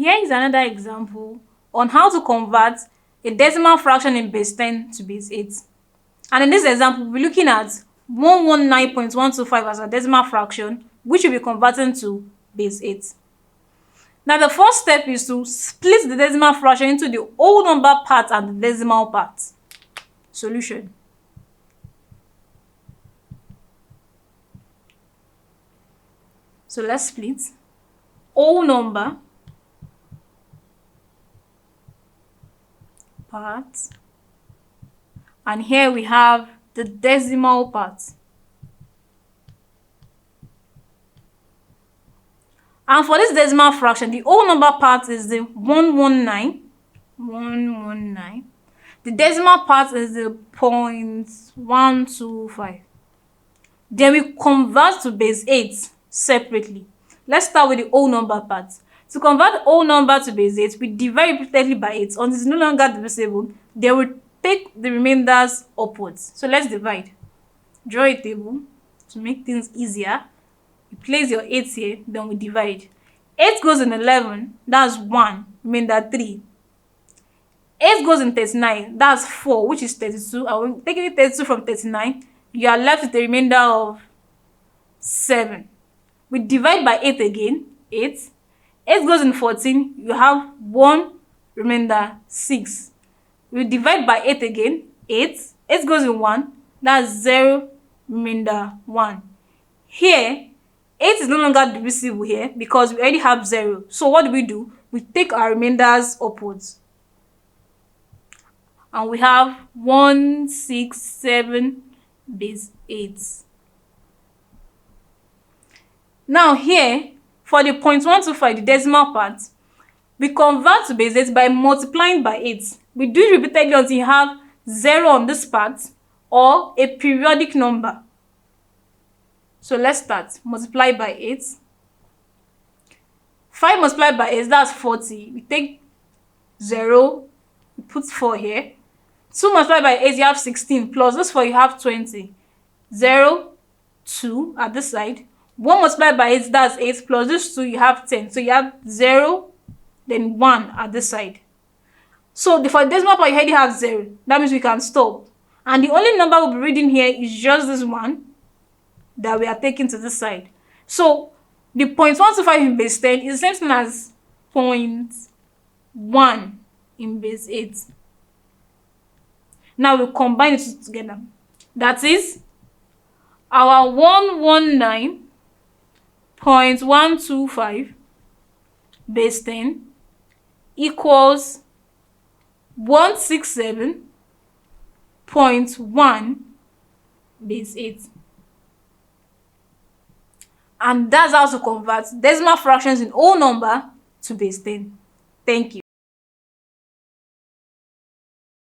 Here is another example on how to convert a decimal fraction in base 10 to base 8. And in this example, we'll be looking at 119.125 as a decimal fraction, which will be converting to base 8. Now, the first step is to split the decimal fraction into the whole number part and the decimal part. Solution. So let's split whole number part, and here we have the decimal part. And for this decimal fraction, the whole number part is the 119. The decimal part is the 0.125. Then we convert to base 8 separately. Let's start with the whole number part. To convert the whole number to base 8, we divide repeatedly by 8 until it's no longer divisible. Then we take the remainders upwards. So let's divide. Draw a table to make things easier. You place your 8 here, then we divide. 8 goes in 11, that's 1, remainder 3. 8 goes in 39, that's 4, which is 32. And when taking 32 from 39, you are left with a remainder of 7. We divide by 8 again, 8. 8 goes in 14, you have 1, remainder 6. We divide by 8 again, 8. 8 goes in 1, that's 0, remainder 1. Here, 8 is no longer divisible here because we already have 0. So what do? We take our remainders upwards. And we have 167 base 8. Now here, for the 0.125, the decimal part, we convert to base 8 by multiplying by 8. We do it repeatedly until you have 0 on this part or a periodic number. So let's start. Multiply by 8. 5 multiplied by 8, that's 40. We take 0, we put 4 here. 2 multiplied by 8, you have 16. Plus this 4, you have 20. 0, 2 at this side. 1 multiplied by 8, that's 8. Plus this 2, you have 10. So you have 0, then 1 at this side. So for the decimal part, you already have 0. That means we can stop. And the only number we'll be reading here is just this one that we are taking to this side. So the 0.125 in base 10 is the same thing as 0.1 in base 8. Now we'll combine it together. That is our 119.125 base 10 equals 167.1 base 8. And that's how to convert decimal fractions in whole number to base 10. Thank you.